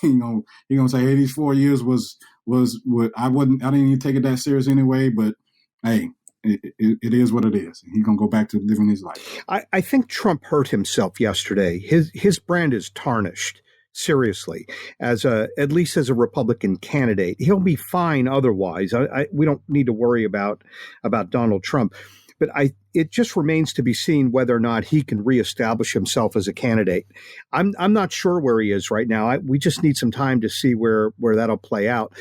gonna say, hey, these 4 years was what I didn't even take it that serious anyway. But hey, it is what it is. He's gonna go back to living his life. I think Trump hurt himself yesterday. His brand is tarnished. seriously, at least as a Republican candidate. He'll be fine otherwise. We don't need to worry about Donald Trump. But it just remains to be seen whether or not he can reestablish himself as a candidate. I'm not sure where he is right now. We just need some time to see where that'll play out.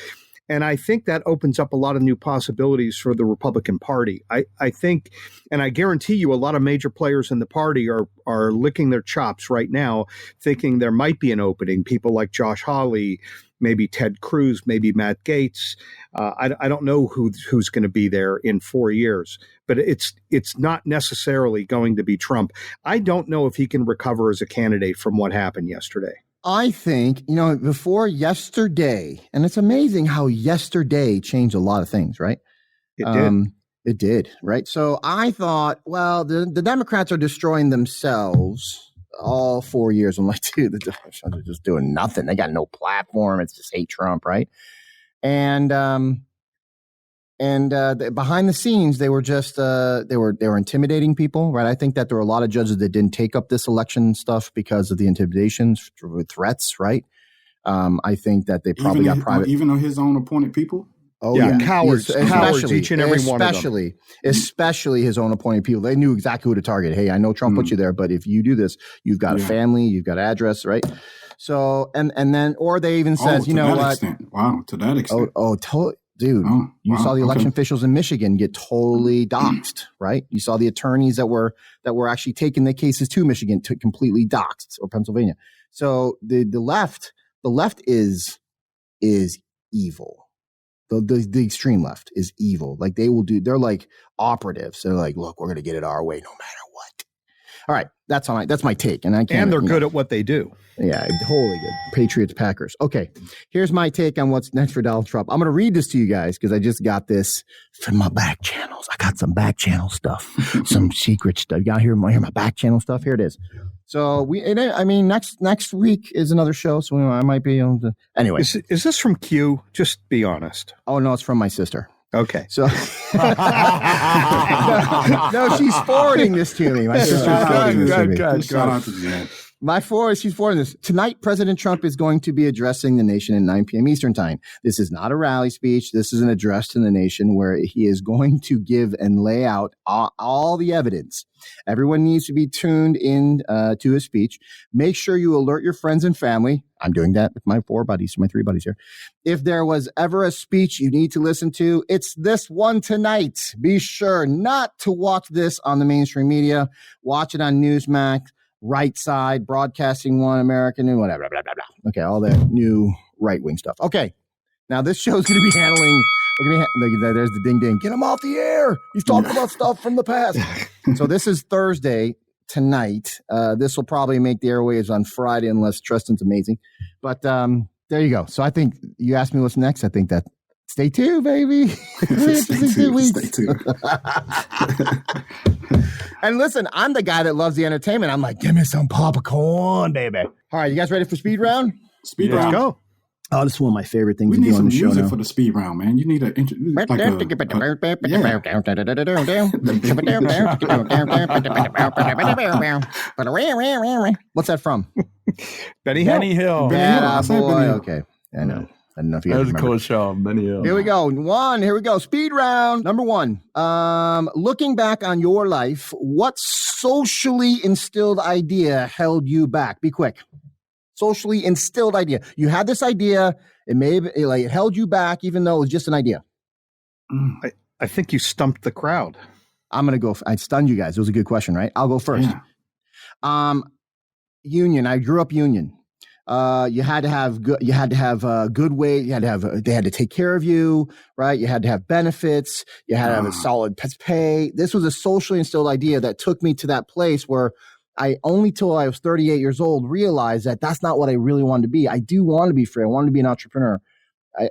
And I think that opens up a lot of new possibilities for the Republican Party. I think, and I guarantee you, a lot of major players in the party are licking their chops right now, thinking there might be an opening. People like Josh Hawley, maybe Ted Cruz, maybe Matt Gaetz. I don't know who's going to be there in 4 years, but it's not necessarily going to be Trump. I don't know if he can recover as a candidate from what happened yesterday. I think, before yesterday, and it's amazing how yesterday changed a lot of things, right? It did. It did, right? So I thought, well, the Democrats are destroying themselves all 4 years. I'm like, dude, the Democrats are just doing nothing. They got no platform. It's just hate Trump, right? And behind the scenes, they were just they were intimidating people, right? I think that there were a lot of judges that didn't take up this election stuff because of the intimidations with threats, right? I think that they probably got private, even on his own appointed people. Oh yeah, cowards, each and every one of them. Especially his own appointed people. They knew exactly who to target. Hey, I know Trump put you there, but if you do this, you've got a family, you've got an address, right? So and then, or they even says, you know what? Extent. Wow, to that extent. Totally. Dude, you saw the election officials in Michigan get totally doxxed, right? You saw the attorneys that were actually taking the cases to Michigan to completely doxxed, or Pennsylvania. So the left is evil. The extreme left is evil. Like they're like operatives. They're like, look, we're gonna get it our way no matter what. All right, that's my take, and they're good at what they do. Yeah, totally good. Patriots, Packers. Okay, here's my take on what's next for Donald Trump. I'm going to read this to you guys because I just got this from my back channels. I got some back channel stuff, some secret stuff. You got to hear my back channel stuff. Here it is. So next week is another show, so I might be able to. Anyway, is this from Q? Just be honest. Oh no, it's from my sister. Okay. So no, she's forwarding this to me. My sister's forwarding this to me. Shout out to Jen. She's forwarding this. Tonight, President Trump is going to be addressing the nation at 9 p.m. Eastern time. This is not a rally speech. This is an address to the nation where he is going to give and lay out all the evidence. Everyone needs to be tuned in to his speech. Make sure you alert your friends and family. I'm doing that with my 3 buddies here. If there was ever a speech you need to listen to, it's this one tonight. Be sure not to watch this on the mainstream media. Watch it on Newsmax, Right Side, Broadcasting One, American, and whatever, blah, blah, blah. Okay, all that new right-wing stuff. Okay, now this show is going to be handling. There's the ding ding. Get him off the air. He's talking about stuff from the past. So this is Thursday tonight. This will probably make the airwaves on Friday unless Tristan's amazing. But there you go. So I think you asked me what's next. I think that stay tuned, baby. Stay tuned. And listen, I'm the guy that loves the entertainment. I'm like, give me some popcorn, baby. All right, you guys ready for speed round? Speed round. Let's go. Oh, this is one of my favorite things to do on the show now. We need some music for the speed round, man. You need What's that from? Benny Hill. Yeah, boy. Okay, I know. I don't know if you guys remember. That was a cool show. Benny Hill. Here we go. Here we go. Speed round. Number 1. Looking back on your life, what socially instilled idea held you back? Be quick. Socially instilled idea. You had this idea. It held you back, even though it was just an idea. I think you stumped the crowd. I'm going to go. I stunned you guys. It was a good question, right? I'll go first. Yeah. Union. I grew up union. You had to have good. You had to have good wage. You had to have. They had to take care of you, right? You had to have benefits. You had to have a solid pay. This was a socially instilled idea that took me to that place where I only till I was 38 years old realized that that's not what I really wanted to be. I do want to be free. I wanted to be an entrepreneur,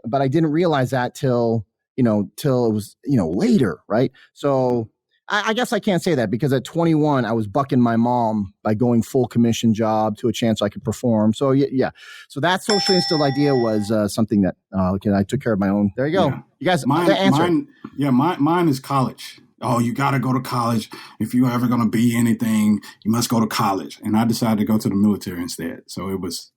but I didn't realize that till it was later, right? So I guess I can't say that because at 21 I was bucking my mom by going full commission job to a chance I could perform. So yeah. So that socially instilled idea was something that I took care of my own. There you go. Yeah. You guys, mine is college. Oh, you got to go to college. If you're ever going to be anything, you must go to college. And I decided to go to the military instead. So it was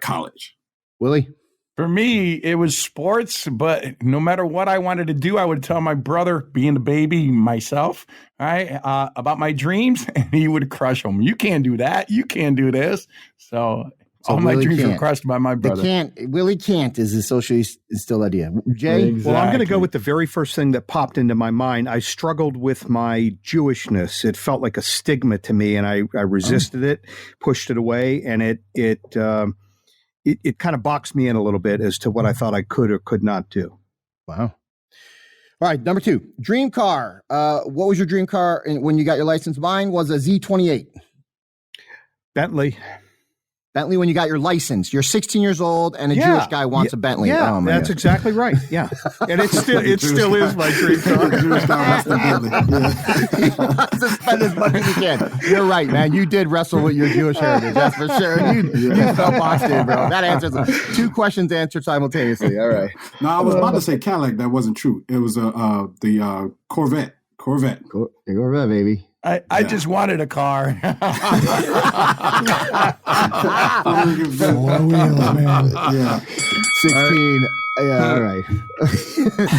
college. Willie? For me, it was sports, but no matter what I wanted to do, I would tell my brother, being the baby myself, right, about my dreams, and he would crush them. You can't do that. You can't do this. So all my dreams were crushed by my brother. Willie can't is a socially instilled idea. Jay? Exactly. Well, I'm going to go with the very first thing that popped into my mind. I struggled with my Jewishness. It felt like a stigma to me, and I resisted it, pushed it away, and it kind of boxed me in a little bit as to what I thought I could or could not do. Wow. All right, number 2, dream car. What was your dream car when you got your license? Mine was a Z28. Bentley, when you got your license. You're 16 years old, and a Jewish guy wants a Bentley. Yeah, that's exactly right. Yeah, and it still is my dream car. Jewish guy wants the Bentley. He wants to spend as much as he can. You're right, man. You did wrestle with your Jewish heritage, that's for sure. You felt boxed in, bro. That answers 2 questions answered simultaneously. All right. No, I was about to say Cadillac. That wasn't true. It was the Corvette. Corvette, baby. I just wanted a car. 4 wheels, man. Yeah. 16. Yeah, all right.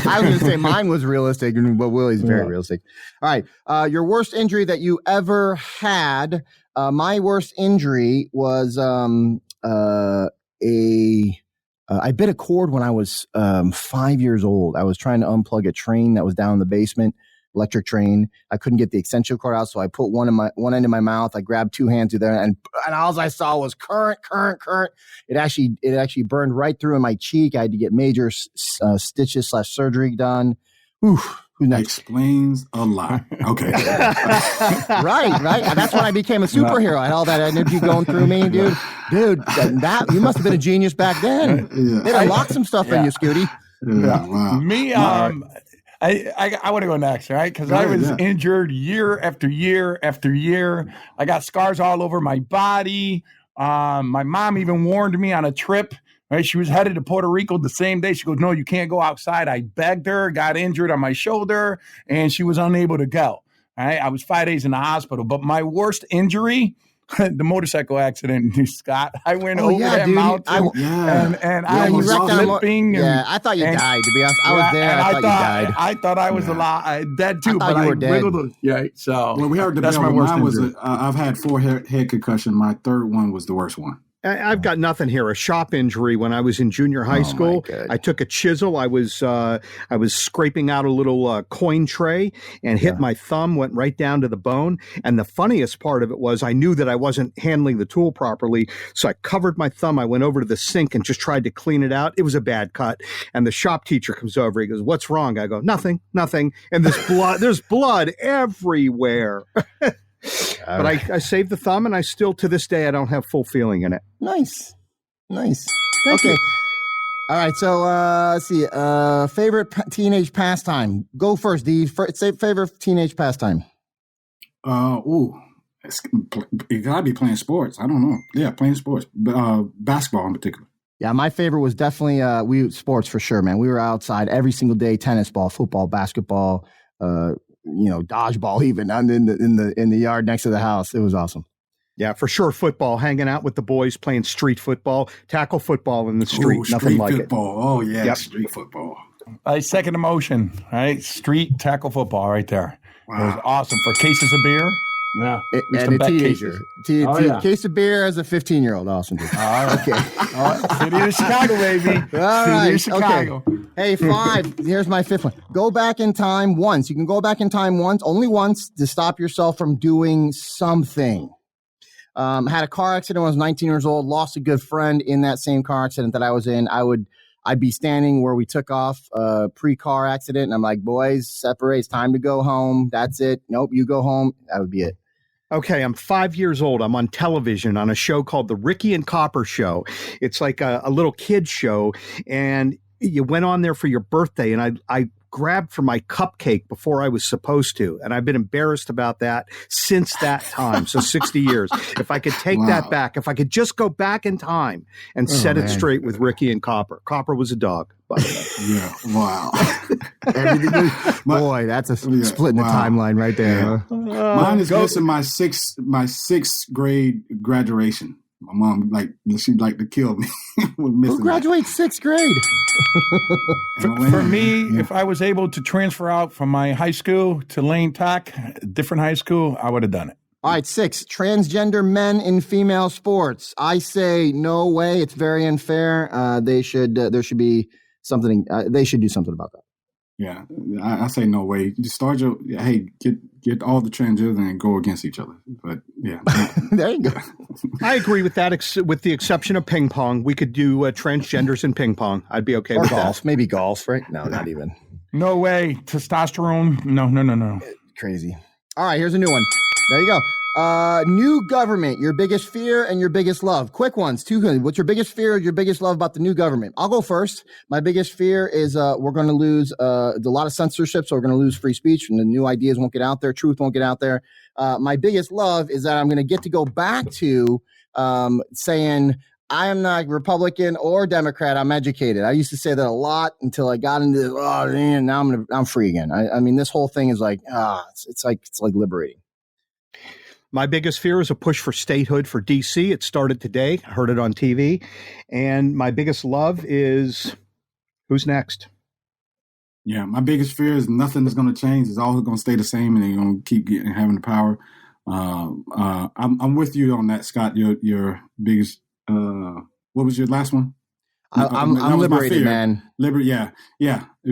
I was going to say mine was realistic, but Willie's very realistic. All right. Your worst injury that you ever had. My worst injury was I bit a cord when I was 5 years old. I was trying to unplug a train that was down in the basement. Electric train. I couldn't get the extension cord out, so I put one end in my mouth. I grabbed 2 hands through there, and all I saw was current. It actually burned right through in my cheek. I had to get major stitches / surgery done. Oof. Who's next? Explains a lot. Okay. right. That's when I became a superhero. I had all that energy going through me, dude. That you must have been a genius back then. They unlocked some stuff in you, Scooty. Yeah. Wow. Me, I want to go next, right? Because I was injured year after year after year. I got scars all over my body. My mom even warned me on a trip. Right? She was headed to Puerto Rico the same day. She goes, "No, you can't go outside." I begged her, got injured on my shoulder, and she was unable to go. Right? I was 5 days in the hospital. But my worst injury, the motorcycle accident, Scott. I went over that mountain and I was slipping. I thought you died, to be honest. I was there. I thought you died. I thought I was alive, dead too, but I wiggled. So when we heard the that's bell, my worst injury. I've had 4 head concussion. My third one was the worst one. I've got nothing here. A shop injury when I was in junior high school. I took a chisel. I was scraping out a little coin tray and hit my thumb, went right down to the bone. And the funniest part of it was I knew that I wasn't handling the tool properly. So I covered my thumb. I went over to the sink and just tried to clean it out. It was a bad cut. And the shop teacher comes over. He goes, "What's wrong?" I go, "Nothing. And there's blood everywhere." But I saved the thumb, and I still, to this day, I don't have full feeling in it. Nice. Thank you. All right, so let's see. Favorite teenage pastime. Go first, D. Say favorite teenage pastime. It gotta be playing sports. I don't know. Yeah, playing sports. Basketball in particular. Yeah, my favorite was definitely sports for sure, man. We were outside every single day, tennis ball, football, basketball, dodgeball, even in the yard next to the house. It was awesome. Yeah, for sure. Football, hanging out with the boys, playing street football, tackle football in the street. Nothing like football. It. Oh yeah, street football. I second the motion. Right, street tackle football, right there. Wow. It was awesome for cases of beer. Yeah, and a teenager. Case of beer as a 15-year-old. Awesome. All right. Okay. All right. City of Chicago, baby. All right. City of Chicago. Okay. Hey, 5. Here's my 5th one. Go back in time once. You can go back in time once, only once, to stop yourself from doing something. Had a car accident when I was 19 years old. Lost a good friend in that same car accident that I was in. I'd be standing where we took off pre-car accident, and I'm like, "Boys, separate. It's time to go home. That's it. Nope, you go home." That would be it. Okay, I'm 5 years old. I'm on television on a show called The Ricky and Copper Show. It's like a little kid show, and you went on there for your birthday, and I grabbed for my cupcake before I was supposed to, and I've been embarrassed about that since that time. So 60 years. If I could take that back, if I could just go back in time and set it straight with Ricky and Copper. Copper was a dog, by the way. Yeah, wow. Boy, that's a split in the timeline right there. Huh? Mine is missing my sixth grade graduation. My mom she'd like to kill me. Who graduates 6th grade? For me, if I was able to transfer out from my high school to Lane Tech, different high school, I would have done it. All right, 6, transgender men in female sports. I say no way. It's very unfair. There should be something. They should do something about that. Yeah, I say no way. Just start get all the transgenders and go against each other. But yeah, there you go. I agree with that, with the exception of ping pong. We could do transgenders in ping pong. I'd be okay with golf. that. Maybe golf, right? No, not even. No way. Testosterone. No. Crazy. All right, here's a new one. There you go. New government, your biggest fear and your biggest love. Quick ones, 2. What's your biggest fear or your biggest love about the new government? I'll go first. My biggest fear is we're going to lose a lot of censorship, so we're going to lose free speech, and the new ideas won't get out there. Truth won't get out there. My biggest love is that I'm going to get to go back to saying I am not Republican or Democrat. I'm educated. I used to say that a lot until I got into this. Oh, man, now I'm free again. I mean, this whole thing is like it's like liberating. My biggest fear is a push for statehood for D.C. It started today. I heard it on TV. And my biggest love is who's next? Yeah, my biggest fear is nothing is going to change. It's all going to stay the same, and they're going to keep having the power. I'm with you on that, Scott. Your biggest. What was your last one? I'm liberated, man. Yeah.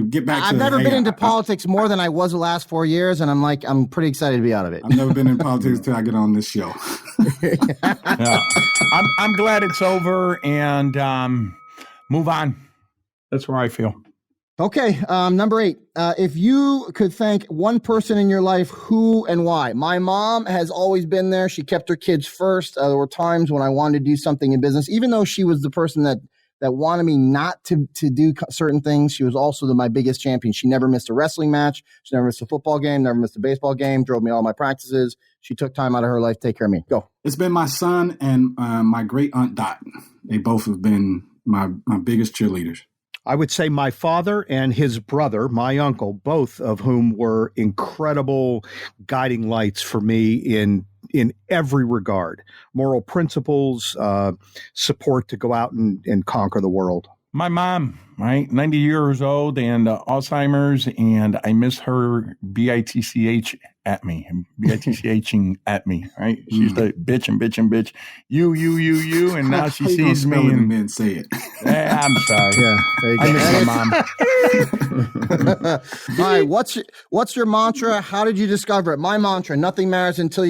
Get back. I've never been into politics more than I was the last 4 years, and I'm pretty excited to be out of it. I've never been in politics until I get on this show. Yeah. I'm glad it's over and move on. That's where I feel. Okay, number 8. If you could thank one person in your life, who and why? My mom has always been there. She kept her kids first. There were times when I wanted to do something in business, even though she was the person that wanted me not to do certain things. She was also my biggest champion. She never missed a wrestling match. She never missed a football game, never missed a baseball game, drove me all my practices. She took time out of her life to take care of me. Go. It's been my son and my great aunt Dot. They both have been my biggest cheerleaders. I would say my father and his brother, my uncle, both of whom were incredible guiding lights for me in every regard. Moral principles, support to go out and conquer the world. My mom, right, 90 years old and Alzheimer's, and I miss her bitch at me, bitching at me, right? She's like bitch, you, and now she sees me and then say it. I'm sorry. Yeah, I miss my mom. All right, what's your mantra? How did you discover it? My mantra: nothing matters until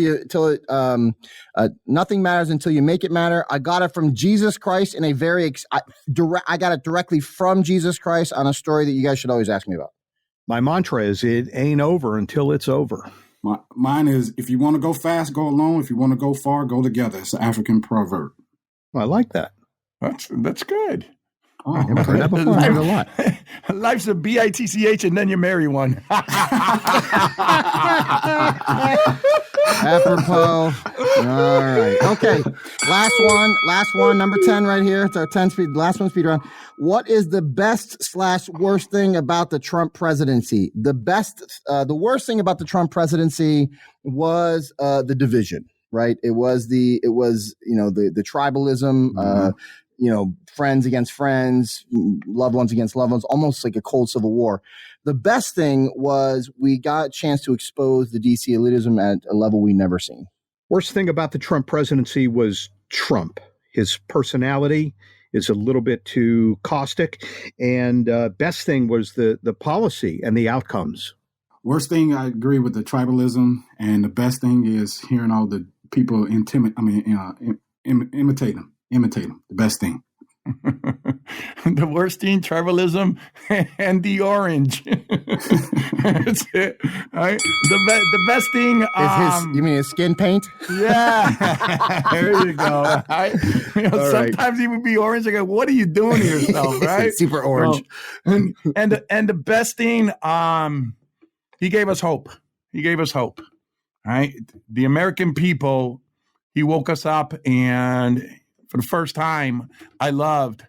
nothing matters until you make it matter. I got it from Jesus Christ in a very I got it directly from Jesus Christ on a story that you guys should always ask me about. My mantra is it ain't over until it's over. Mine is if you want to go fast, go alone. If you want to go far, go together. It's an African proverb. I like that. That's good. Oh, I've heard that before. I heard a lot. Life's a bitch and then you marry one. Apropos. All right. Okay. Last one. Number 10 right here. It's our 10 speed. Last one speed round. What is the best/worst thing about the Trump presidency? The worst thing about the Trump presidency was the division, right? It was the tribalism, friends against friends, loved ones against loved ones, almost like a cold civil war. The best thing was we got a chance to expose the DC elitism at a level we never seen. Worst thing about the Trump presidency was Trump. His personality is a little bit too caustic. And best thing was the policy and the outcomes. Worst thing, I agree with the tribalism. And the best thing is hearing all the people imitate them. The best thing. The worst thing, tribalism and the orange. That's it. Right? The best thing is you mean his skin paint? Yeah. There you go. Right? Sometimes he would be orange. I go, what are you doing to yourself? Right? Super orange. And the best thing, he gave us hope. Right? The American people, he woke us up, and for the first time, I loved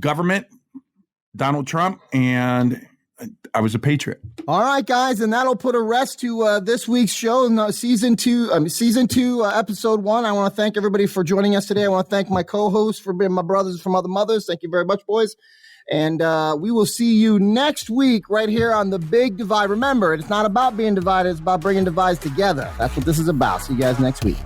government, Donald Trump, and I was a patriot. All right, guys, and that'll put a rest to this week's show, season 2, episode 1. I want to thank everybody for joining us today. I want to thank my co-hosts for being my brothers from other mothers. Thank you very much, boys. And we will see you next week right here on The Big Divide. Remember, it's not about being divided. It's about bringing divides together. That's what this is about. See you guys next week.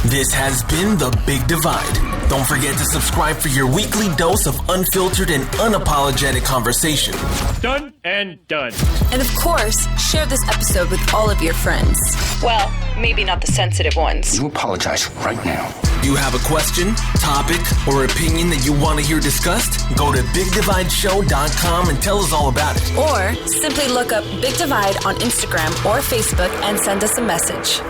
This has been The Big Divide. Don't forget to subscribe for your weekly dose of unfiltered and unapologetic conversation. Done and done. And of course, share this episode with all of your friends. Well, maybe not the sensitive ones. You apologize right now. Do you have a question, topic, or opinion that you want to hear discussed? Go to BigDivideShow.com and tell us all about it. Or simply look up Big Divide on Instagram or Facebook and send us a message.